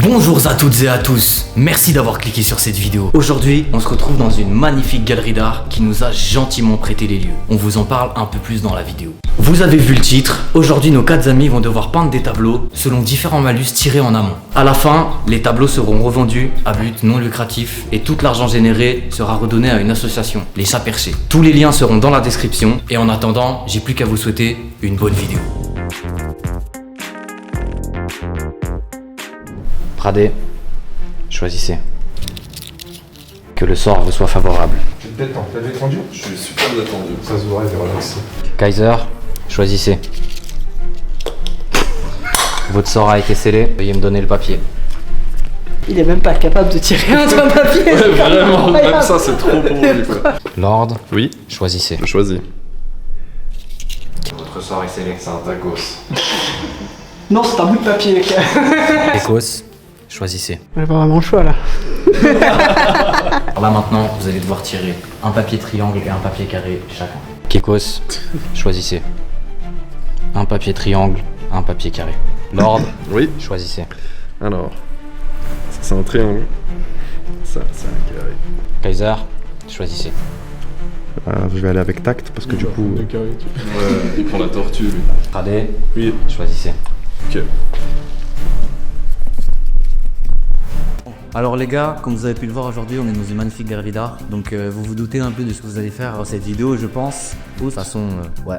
Bonjour à toutes et à tous, merci d'avoir cliqué sur cette vidéo. Aujourd'hui, on se retrouve dans une magnifique galerie d'art qui nous a gentiment prêté les lieux. On vous en parle un peu plus dans la vidéo. Vous avez vu le titre, aujourd'hui nos 4 amis vont devoir peindre des tableaux selon différents malus tirés en amont. À la fin, les tableaux seront revendus à but non lucratif et tout l'argent généré sera redonné à une association, les Chats Perchés. Tous les liens seront dans la description et en attendant, j'ai plus qu'à vous souhaiter une bonne vidéo. Pradé, choisissez. Que le sort vous soit favorable. Tu te détends, t'as détendu? Je suis super détendu. Ça se voit, il est relaxé. Kaiser, choisissez. Votre sort a été scellé, veuillez me donner le papier. Il est même pas capable de tirer un doigt papier. Ouais, vraiment, même ça c'est trop pour lui quoi. Lord, Oui, choisissez. je choisis. Votre sort est scellé. C'est un tacos. Non, c'est un bout de papier. Ekos, choisissez. J'ai pas vraiment le choix là. Alors là maintenant, vous allez devoir tirer un papier triangle et un papier carré chacun. Kekos, choisissez. Un papier triangle, un papier carré. Lord, Oui, choisissez. alors. Ça c'est un triangle. Ça c'est un carré. Kaiser, choisissez. Je vais aller avec tact parce que du coup. Ouais, il prend la tortue lui. Pradé, Oui, choisissez. ok. Alors les gars, comme vous avez pu le voir aujourd'hui, on est dans une magnifique galerie d'art. Donc vous vous doutez un peu de ce que vous allez faire dans cette vidéo, je pense. De toute façon, ouais.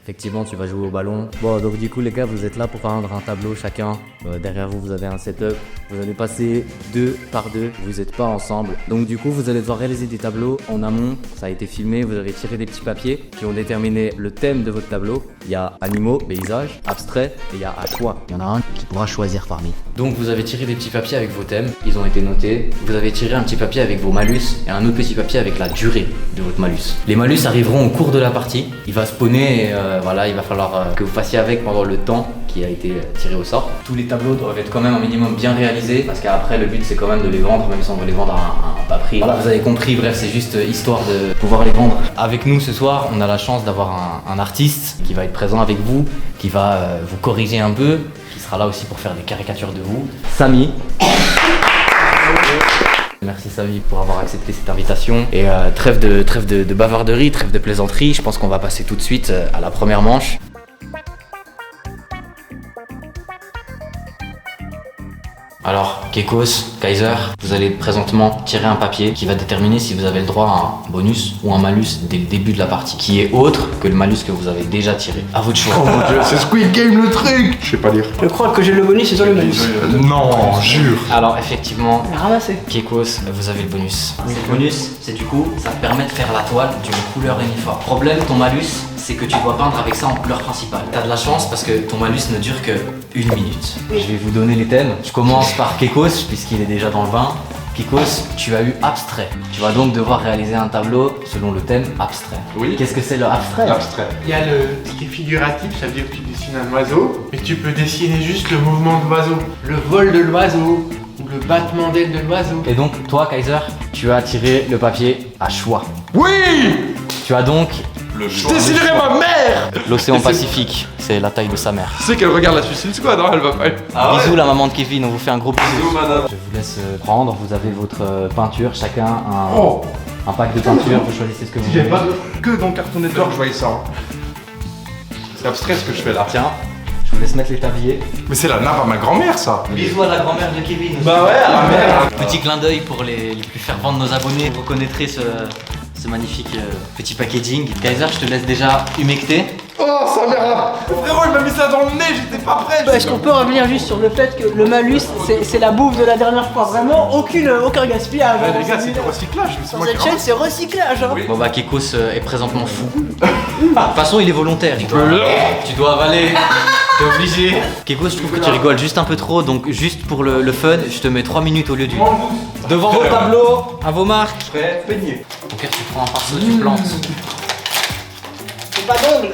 Effectivement, tu vas jouer au ballon. Bon, donc du coup les gars, vous êtes là pour peindre un tableau chacun. Derrière vous, vous avez un setup. Vous allez passer 2 par 2. Vous n'êtes pas ensemble. Donc du coup, vous allez devoir réaliser des tableaux en amont. Ça a été filmé. Vous avez tiré des petits papiers qui ont déterminé le thème de votre tableau. Il y a animaux, paysages, abstrait et il y a à choix. Il y en a un qui pourra choisir parmi. Donc vous avez tiré des petits papiers avec vos thèmes. Ils ont été notés. Vous avez tiré un petit papier avec vos malus et un autre petit papier avec la durée de votre malus. Les malus arriveront au cours de la partie. Il va spawner et voilà, il va falloir que vous fassiez avec pendant le temps qui a été tiré au sort. Tous les tableaux doivent être quand même un minimum bien réalisés parce qu'après le but c'est quand même de les vendre, même si on veut les vendre à un bas prix. Voilà, vous avez compris, bref c'est juste histoire de pouvoir les vendre. Avec nous ce soir on a la chance d'avoir un artiste qui va être présent avec vous, qui va vous corriger un peu, qui sera là aussi pour faire des caricatures de vous. Samy. Merci Samy pour avoir accepté cette invitation et trêve de bavarderie, trêve de plaisanterie, je pense qu'on va passer tout de suite à la première manche. Alors, Kekos, Kaiser, vous allez présentement tirer un papier qui va déterminer si vous avez le droit à un bonus ou un malus dès le début de la partie, qui est autre que le malus que vous avez déjà tiré. À votre choix. Oh mon dieu, c'est Squid Game le truc! Je sais pas lire. Je crois que j'ai le bonus et toi le malus. Non, jure! Alors, effectivement, Ramassé. Kekos, vous avez le bonus. Le bonus, c'est du coup, ça te permet de faire la toile d'une couleur uniforme. Problème, ton malus, c'est que tu dois peindre avec ça en couleur principale. T'as de la chance parce que ton malus ne dure que 1 minute. Je vais vous donner les thèmes. Je commence par Kekos, puisqu'il est déjà dans le bain. Kekos, tu as eu abstrait. Tu vas donc devoir réaliser un tableau selon le thème abstrait. Oui. Qu'est-ce que c'est le abstrait? Abstrait. Il y a ce qui est figuratif, ça veut dire que tu dessines un oiseau, mais tu peux dessiner juste le mouvement de l'oiseau, le vol de l'oiseau, ou le battement d'aile de l'oiseau. Et donc, toi, Kaiser, tu as tiré le papier à choix. Oui! Tu as donc Le Je déciderai ma mère! l'océan Pacifique. C'est la taille de sa mère. Tu sais qu'elle regarde la Suicide Squad, hein, elle va pas. Bisous la maman de Kevin, on vous fait un gros bisou. Bisous, madame. Je vous laisse prendre, vous avez votre peinture, chacun Oh! un pack de peinture, vous choisissez ce que vous Si j'avais voulez. pas que dans Cartoon Network, je voyais ça. Hein. C'est abstrait ce que je fais là. Tiens, je vous laisse mettre les tabliers. Mais c'est la nappe à ma grand-mère ça! Bisous à la grand-mère de Kevin. Bah ouais, à la mère! Petit clin d'œil pour les plus fervents de nos abonnés, vous reconnaîtrez ce magnifique petit packaging. Kaiser, je te laisse déjà humecter. Oh, sa mère là! Frérot, il m'a mis ça dans le nez, j'étais pas prêt! Est-ce qu'on peut revenir juste sur le fait que le malus c'est la bouffe de la dernière fois? Vraiment aucun gaspillage. Ouais, hein. les gars, c'est du recyclage, mais c'est Dans moi qui cette chaîne ramasse. c'est recyclage. Hein. Bon bah Kekos est présentement fou. De toute façon il est volontaire. Tu dois avaler. T'es obligé. Kekos, je trouve que tu rigoles juste un peu trop, donc juste pour le fun, je te mets 3 minutes au lieu d'une. Devant vos tableaux, à vos marques. Prêt, peigné. Ok, tu prends un pinceau, tu plantes. C'est pas d'ongle.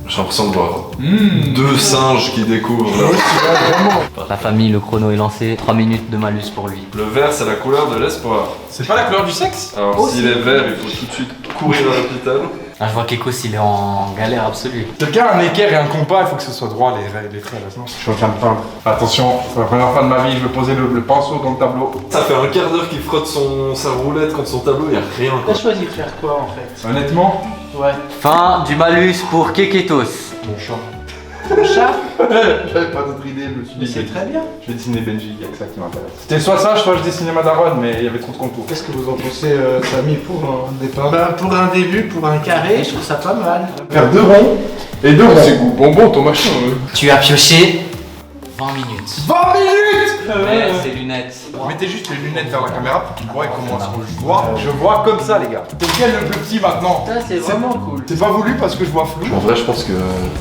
J'ai l'impression de voir 2 singes qui découvrent là. La famille, le chrono est lancé. 3 minutes de malus pour lui. Le vert c'est la couleur de l'espoir. C'est pas la couleur du sexe? Alors s'il est vert, il faut tout de suite courir à l'hôpital. Ah, je vois qu'Ekos il est en galère absolue. Quelqu'un a un équerre et un compas, il faut que ce soit droit les traits là, sinon je suis en train de peindre. Attention, c'est la première fois de ma vie, je vais poser le pinceau dans le tableau. Ça fait un quart d'heure qu'il frotte sa roulette contre son tableau, il y a rien quoi. T'as choisi de faire quoi en fait? Honnêtement, Ouais. Fin du malus pour Keketos. mon chat. Le chat? J'avais pas d'autre idée, je me suis Mais dit c'est très bien. je vais dessiner Benji, il y a que ça qui m'intéresse. C'était soit ça, soit je dessinais ma daronne, mais il y avait trop de contours. Qu'est-ce que vous en pensez, Samy, pour un départ? Bah, pour un début, pour un carré, je trouve ça pas mal. Faire 2 ronds et 2 ronds. C'est goût bonbon ton machin. Tu as pioché 20 minutes. 20 minutes. Ouais, c'est lunettes. Mettez juste les lunettes vers la caméra pour qu'ils voient comment je vois. Je vois comme ça, les gars. C'est lequel le plus petit maintenant? Ça, c'est vraiment cool. C'est pas voulu parce que je vois flou. En vrai, je pense que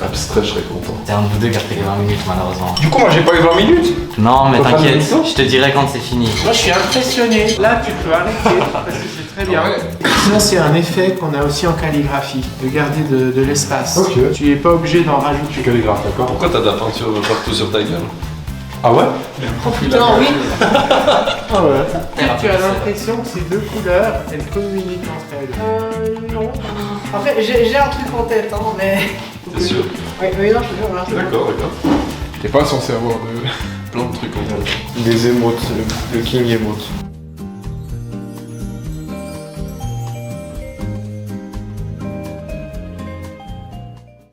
abstrait, je serais content. C'est un de vous deux qui a pris les 20 minutes malheureusement. Du coup, moi j'ai pas eu 20 minutes. Non mais Faut pas t'inquiète, me dire ça. je te dirai quand c'est fini. Moi, je suis impressionné. Là, tu peux arrêter parce que c'est très bien. Ça, c'est un effet qu'on a aussi en calligraphie, de garder de l'espace. Ok. Tu es pas obligé d'en rajouter. Calligraphe, d'accord. Pourquoi t'as de la peinture partout sur ta gueule? Ah ouais? Oh putain, oui. Ah ouais. Tu as l'impression que ces deux couleurs, elles communiquent entre elles. Non. Après, j'ai un truc en tête, hein, mais. C'est sûr. Oui, non, je te jure, hein. D'accord, d'accord. T'es pas censé avoir Plein de trucs en tête. des émotes, le king émote.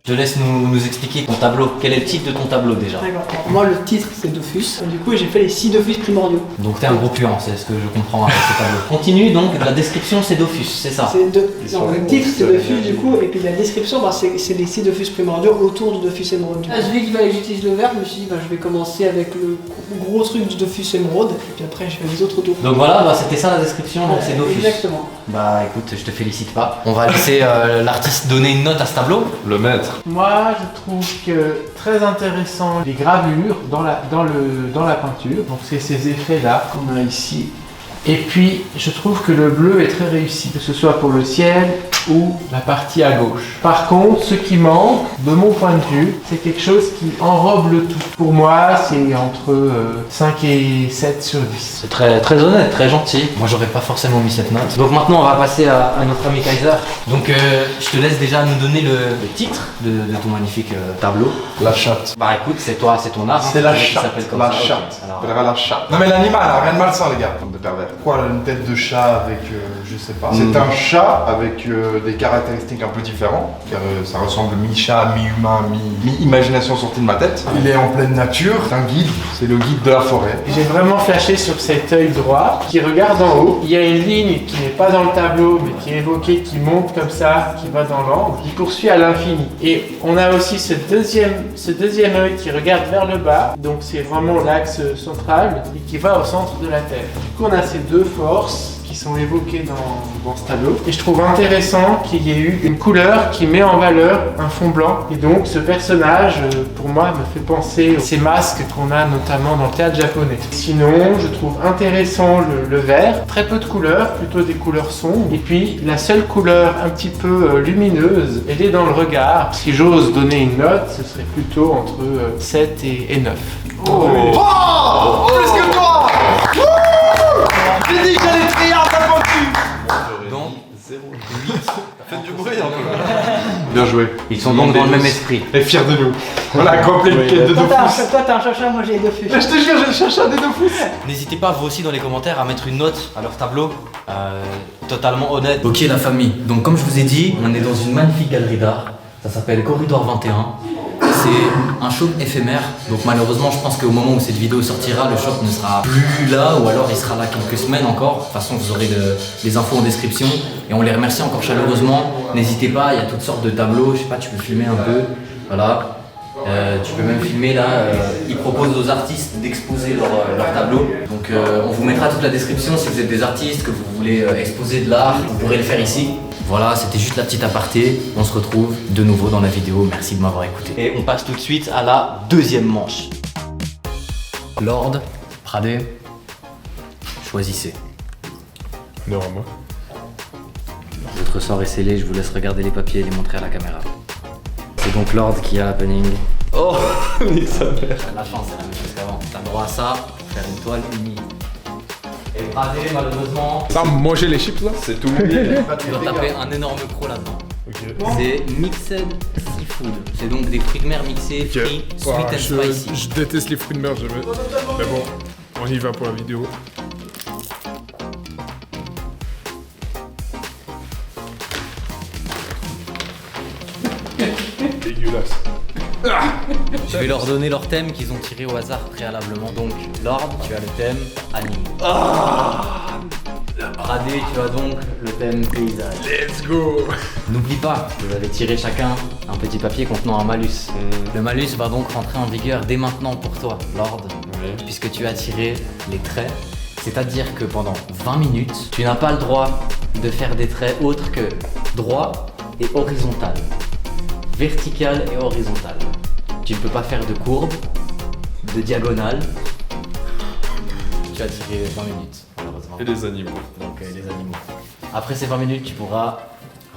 Je te laisse nous expliquer ton tableau. Quel est le titre de ton tableau déjà? D'accord. Alors, moi, le titre, c'est Dofus. Du coup, j'ai fait les 6 Dofus primordiaux. Donc t'es un gros puant, c'est ce que je comprends avec ce tableau. Continue donc, la description c'est Dofus, c'est ça? C'est sont non, le les titre, c'est bons, Dofus, du coup, et puis la description, bah, c'est les 6 Dofus primordiaux autour du Dofus émeraude. Ah, je dis que j'utilise le vert, je me suis dit, bah, je vais commencer avec le gros truc du Dofus émeraude, et puis après, je fais les autres autour. Donc voilà, bah, c'était ça la description, donc c'est Dofus. Exactement. Bah écoute, je te félicite pas. On va laisser l'artiste donner une note à ce tableau. Le maître. Moi, je trouve que très intéressant les gravures dans la peinture. Donc c'est ces effets-là qu'on a ici. Et puis, je trouve que le bleu est très réussi, que ce soit pour le ciel ou la partie à gauche. Par contre, ce qui manque, de mon point de vue, c'est quelque chose qui enrobe le tout. Pour moi, c'est entre 5 et 7 sur 10. C'est très honnête, très gentil. Moi j'aurais pas forcément mis cette note. Donc maintenant on va passer à notre ami Kaiser. Donc je te laisse déjà nous donner le titre de ton magnifique tableau. La chatte. Bah écoute, c'est toi, c'est ton art. C'est hein. la Ça chatte. s'appelle comme La ça, ok. chatte. Alors, On verra la chatte. Non mais l'animal, hein, rien de malsain les gars. Comme de pervers. Pourquoi une tête de chat avec, je sais pas. C'est un chat avec des caractéristiques un peu différentes. Car ça ressemble mi-chat, mi-humain, mi-imagination sortie de ma tête. Il est en pleine nature. C'est un guide. C'est le guide de la forêt. J'ai vraiment flashé sur cet œil droit qui regarde en haut. Il y a une ligne qui n'est pas dans le tableau mais qui est évoquée, qui monte comme ça, qui va dans l'angle, qui poursuit à l'infini. Et on a aussi ce deuxième œil qui regarde vers le bas, donc c'est vraiment l'axe central et qui va au centre de la Terre. Du coup, on a ces deux forces qui sont évoquées dans ce tableau. Et je trouve intéressant qu'il y ait eu une couleur qui met en valeur un fond blanc. Et donc ce personnage, pour moi, me fait penser à ces masques qu'on a notamment dans le théâtre japonais. Sinon, je trouve intéressant le vert. Très peu de couleurs, plutôt des couleurs sombres. Et puis la seule couleur un petit peu lumineuse, elle est dans le regard. Si j'ose donner une note, ce serait plutôt entre 7 et 9. Oh, plus que toi. J'ai dit que j'allais trier, t'as pendu. donc, 0,8. Faites du bruit un peu. Bien joué. ils sont donc dans le même esprit. Et fiers de nous. On a accompli le quête de Toi, Dofus. t'as un chacha, moi j'ai Dofus. Je te jure, j'ai cherché un des Dofus. N'hésitez pas vous aussi dans les commentaires à mettre une note à leur tableau, totalement honnête. Ok la famille, donc comme je vous ai dit, on est dans une magnifique galerie d'art, ça s'appelle Corridor 21. C'est un shop éphémère, donc malheureusement je pense qu'au moment où cette vidéo sortira, le shop ne sera plus là ou alors il sera là quelques semaines encore. De toute façon vous aurez les infos en description et on les remercie encore chaleureusement. N'hésitez pas, il y a toutes sortes de tableaux, je sais pas, tu peux filmer un peu, voilà. Tu peux même filmer là, ils proposent aux artistes d'exposer leur tableau. Donc on vous mettra toute la description si vous êtes des artistes, que vous voulez exposer de l'art, vous pourrez le faire ici. Voilà, c'était juste la petite aparté, on se retrouve de nouveau dans la vidéo, merci de m'avoir écouté. Et on passe tout de suite à la deuxième manche. Lord, Pradé, choisissez. Non, moi. Votre sort est scellé, je vous laisse regarder les papiers et les montrer à la caméra. C'est donc Lord qui a l'happening. Oh, nique sa mère. La chance, c'est la même chose qu'avant. T'as le droit à ça pour faire une toile unie. Et Pradé, malheureusement, Ça, manger les chips là. C'est tout mouillé. tu dois taper un énorme croc là-dedans. Ok. C'est Mixed Seafood. C'est donc des fruits de mer mixés, Ok. frits, sweet Ouah, and spicy. je déteste les fruits de mer, jamais. Mais bon, on y va pour la vidéo. Dégueulasse. Je vais leur donner leur thème qu'ils ont tiré au hasard préalablement. Donc, Lord, tu as le thème animaux. Radé, tu as donc le thème paysage. Let's go. N'oublie pas, vous avez tiré chacun un petit papier contenant un malus. Le malus va donc rentrer en vigueur dès maintenant pour toi, Lord, puisque tu as tiré les traits. C'est-à-dire que pendant 20 minutes, tu n'as pas le droit de faire des traits autres que droit et horizontal. Vertical et horizontal. Tu ne peux pas faire de courbe, de diagonale. Tu as tiré 20 minutes, malheureusement. Et les animaux. Donc les animaux. Après ces 20 minutes, tu pourras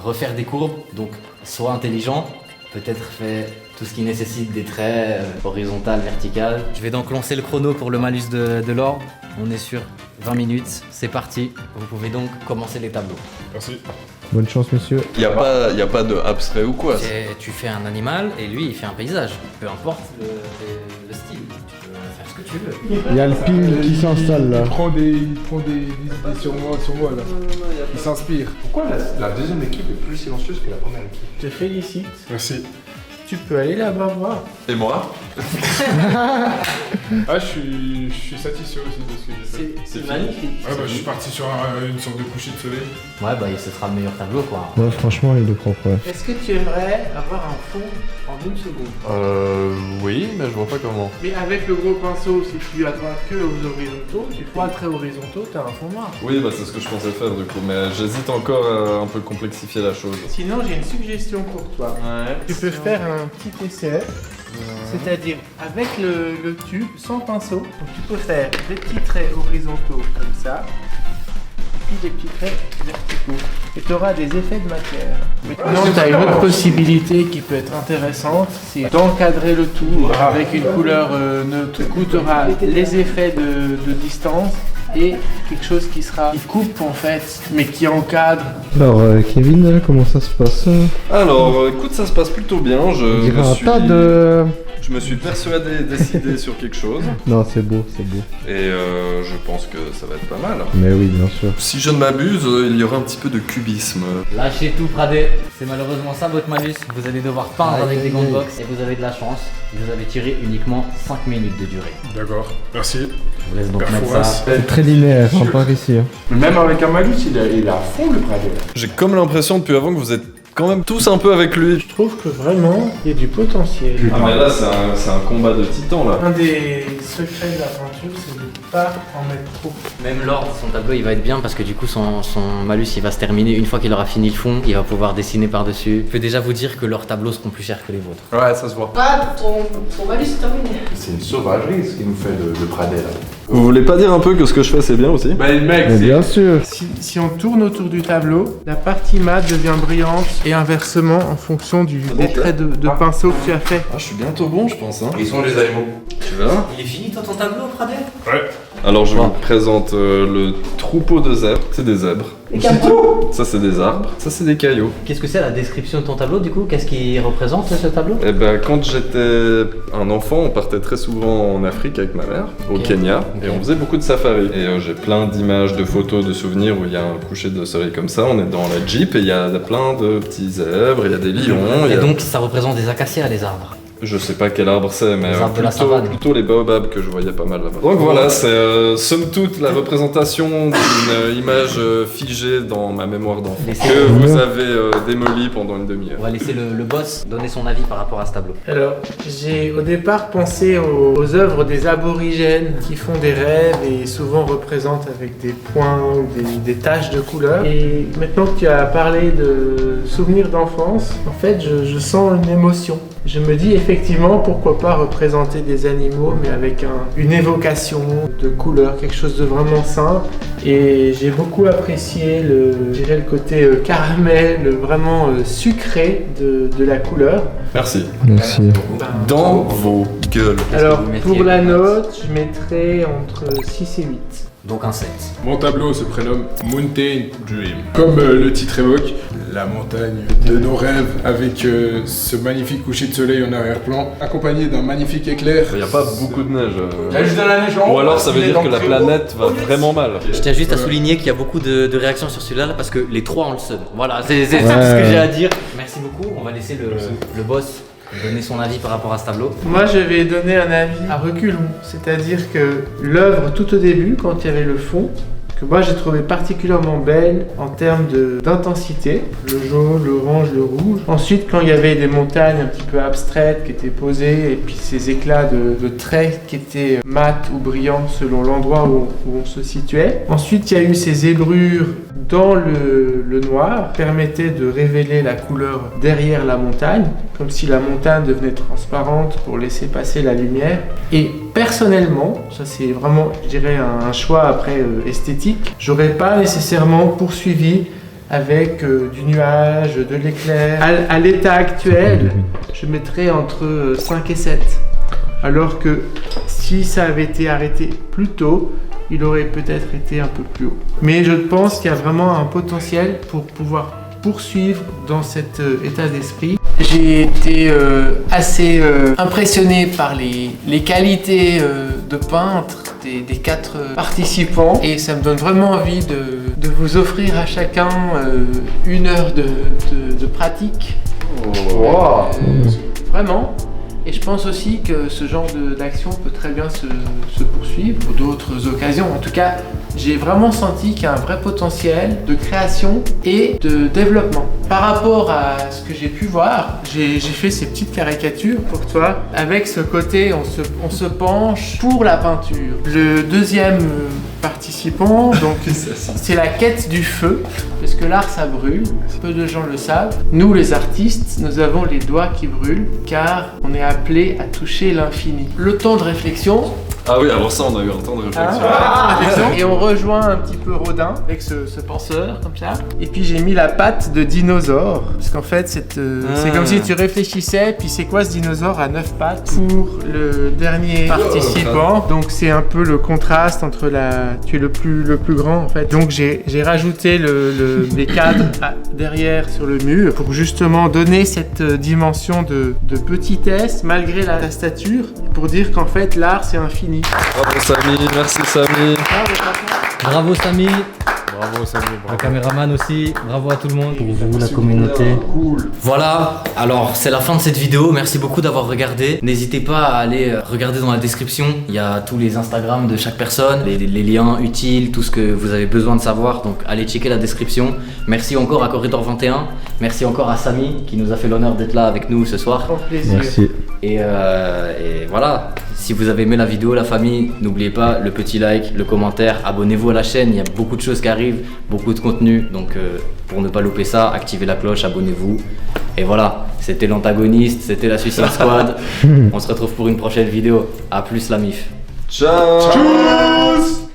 refaire des courbes, donc sois intelligent, peut-être fais tout ce qui nécessite des traits horizontal, vertical. Je vais donc lancer le chrono pour le malus de l'or. On est sur 20 minutes, c'est parti. Vous pouvez donc commencer les tableaux. Merci. Bonne chance, monsieur. Y a pas de abstrait ou quoi? Tu fais un animal et lui il fait un paysage. Peu importe le style, tu peux faire ce que tu veux. Il y a le pile qui s'installe là. Il prend des idées sur moi là. Il s'inspire. Pourquoi la deuxième équipe est plus silencieuse que la première équipe? Je te félicite. Merci. Tu peux aller là-bas voir. Et moi? Ah, je suis satisfait aussi de ce que j'ai fait. C'est magnifique. Ouais, bah, je suis parti sur une sorte de coucher de soleil. Ouais bah ce sera le meilleur tableau quoi. Ouais, franchement, il est propre, ouais. Est-ce que tu aimerais avoir un fond en une seconde? Oui, mais je vois pas comment. Mais avec le gros pinceau, si tu as droit que aux horizontaux, tu fais un trait horizontaux, t'as un fond noir. Oui, bah c'est ce que je pensais faire du coup, mais j'hésite encore à un peu complexifier la chose. Sinon, j'ai une suggestion pour toi. Tu peux faire un petit essai, c'est-à-dire avec le tube, sans pinceau. Donc, tu peux faire des petits traits horizontaux comme ça, et puis des petits traits verticaux. Et tu auras des effets de matière. Maintenant, tu as une autre possibilité qui peut être intéressante, c'est d'encadrer le tout avec une couleur neutre. Du coup, tu auras les effets de distance et quelque chose qui coupe en fait, mais qui encadre. Alors, Kevin, comment ça se passe? Alors, écoute, ça se passe plutôt bien. On dirait un tas de... Je me suis persuadé, décidé sur quelque chose. Non, c'est beau, c'est beau. Et je pense que ça va être pas mal. Mais oui, bien sûr. Si je ne m'abuse, il y aura un petit peu de cubisme. Lâchez tout Pradé, c'est malheureusement ça votre malus. Vous allez devoir peindre avec des gants de boxe et vous avez de la chance. Vous avez tiré uniquement 5 minutes de durée. D'accord, merci. Je vous laisse donc mettre Perforas. ça. C'est très linéaire, hein, par ici. Hein. Même avec un malus, il est à fond le Pradé. J'ai comme l'impression depuis avant que vous êtes quand même tous un peu avec lui. Je trouve que vraiment, il y a du potentiel. Ah mais là, c'est un combat de titans là. Un des secrets de la peinture, c'est de ne pas en mettre trop. Même Lord, son tableau il va être bien parce que du coup son malus il va se terminer. Une fois qu'il aura fini le fond, il va pouvoir dessiner par-dessus. Je peux déjà vous dire que leurs tableaux seront plus chers que les vôtres. Ouais, ça se voit. Pas ton malus est terminé. C'est une sauvagerie ce qu'il nous fait le Pradé là. Vous voulez pas dire un peu que ce que je fais c'est bien aussi? Bah le mec, Mais bien sûr. Si on tourne autour du tableau, la partie mat devient brillante et inversement en fonction des traits de pinceau que tu as fait. Ah, je suis bientôt bon, je pense. Hein. ils sont les animaux. Tu vois? Il est fini toi ton tableau Pradé? Ouais. Alors je vous présente le troupeau de zèbres. C'est des zèbres. Ça c'est des arbres. Ça c'est des cailloux. Qu'est-ce que c'est la description de ton tableau du coup? Qu'est-ce qui représente ce tableau? Eh ben quand j'étais un enfant, on partait très souvent en Afrique avec ma mère, au Kenya, et on faisait beaucoup de safari. Et j'ai plein d'images, de photos, de souvenirs où il y a un coucher de soleil comme ça, on est dans la Jeep et il y a plein de petits zèbres, il y a des lions. Et donc ça représente des acacias les arbres. Je sais pas quel arbre c'est, mais Les arbres de la savane. plutôt les baobabs que je voyais pas mal là-bas. Donc voilà, c'est somme toute la représentation d'une image figée dans ma mémoire d'enfant que vous avez démolie pendant une demi-heure. On va laisser le boss donner son avis par rapport à ce tableau. Alors, j'ai au départ pensé aux œuvres des aborigènes qui font des rêves et souvent représentent avec des points ou des taches de couleur. Et maintenant que tu as parlé de souvenirs d'enfance, en fait, je sens une émotion. Je me dis effectivement pourquoi pas représenter des animaux mais avec une évocation de couleur, quelque chose de vraiment simple. Et j'ai beaucoup apprécié le côté caramel, vraiment sucré de la couleur. Merci. Merci. Dans vos de gueule. Alors, vous mettriez pour la comme note, je mettrais entre 6 et 8. Donc un 7. Mon tableau se prénomme Mountain Dream. Comme le titre évoque, la montagne de nos rêves avec ce magnifique coucher de soleil en arrière-plan, accompagné d'un magnifique éclair. Il n'y a pas beaucoup de neige. Il y a juste de la neige en haut. Ou alors ça veut il est dire dans que le la très haut. planète va vraiment mal. Je tiens juste à souligner qu'il y a beaucoup de réactions sur celui-là là, parce que les trois ont le seum. Voilà, c'est tout ce que j'ai à dire. Merci beaucoup. On va laisser le boss donner son avis par rapport à ce tableau. Moi, je vais donner un avis à reculons. C'est-à-dire que l'œuvre, tout au début, quand il y avait le fond, que moi j'ai trouvé particulièrement belle en termes d'intensité, le jaune, l'orange, le rouge. Ensuite, quand il y avait des montagnes un petit peu abstraites qui étaient posées, et puis ces éclats de traits qui étaient mat ou brillants selon l'endroit où on se situait. Ensuite, il y a eu ces zébrures dans le noir, permettaient de révéler la couleur derrière la montagne, comme si la montagne devenait transparente pour laisser passer la lumière. Et personnellement, ça c'est vraiment, je dirais, un choix après esthétique, j'aurais pas nécessairement poursuivi avec du nuage, de l'éclair. À l'état actuel, je mettrais entre 5 et 7. Alors que si ça avait été arrêté plus tôt, il aurait peut-être été un peu plus haut. Mais je pense qu'il y a vraiment un potentiel pour pouvoir poursuivre dans cet état d'esprit. J'ai été assez impressionné par les qualités de peintre des 4 participants et ça me donne vraiment envie de vous offrir à chacun 1 heure de pratique. Vraiment. Et je pense aussi que ce genre d'action peut très bien se poursuivre pour d'autres occasions. En tout cas, j'ai vraiment senti qu'il y a un vrai potentiel de création et de développement. Par rapport à ce que j'ai pu voir, j'ai fait ces petites caricatures pour toi. Avec ce côté, on se penche pour la peinture. Le deuxième participant, donc c'est la quête du feu, parce que l'art ça brûle, peu de gens le savent. Nous les artistes, nous avons les doigts qui brûlent, car on est appelé à toucher l'infini. Le temps de réflexion. Ah oui, alors ça on a eu un temps de réflexion. Et on rejoint un petit peu Rodin avec ce penseur comme ça. Et puis j'ai mis la patte de dinosaure, parce qu'en fait c'est comme si tu réfléchissais, puis c'est quoi ce dinosaure à 9 pattes pour le dernier participant. Donc c'est un peu le contraste entre tu es le plus grand en fait. Donc j'ai rajouté les cadres derrière sur le mur pour justement donner cette dimension de petitesse malgré la stature, pour dire qu'en fait l'art c'est infini. Bravo Samy, merci Samy. Bravo Samy, Bravo Samy, le bravo. caméraman aussi, bravo à tout le monde. Pour vous, la communauté. Voilà, alors c'est la fin de cette vidéo, merci beaucoup d'avoir regardé. N'hésitez pas à aller regarder dans la description, il y a tous les Instagram de chaque personne, les liens utiles, tout ce que vous avez besoin de savoir, donc allez checker la description. Merci encore à Corridor 21, merci encore à Samy qui nous a fait l'honneur d'être là avec nous ce soir. Grand plaisir. Merci. Et voilà, si vous avez aimé la vidéo, la famille, n'oubliez pas le petit like, le commentaire, abonnez-vous à la chaîne, il y a beaucoup de choses qui arrivent, beaucoup de contenu, donc pour ne pas louper ça, activez la cloche, abonnez-vous. Et voilà, c'était l'antagoniste, c'était la Suicide Squad, on se retrouve pour une prochaine vidéo, à plus la MIF. Ciao. Tchuss.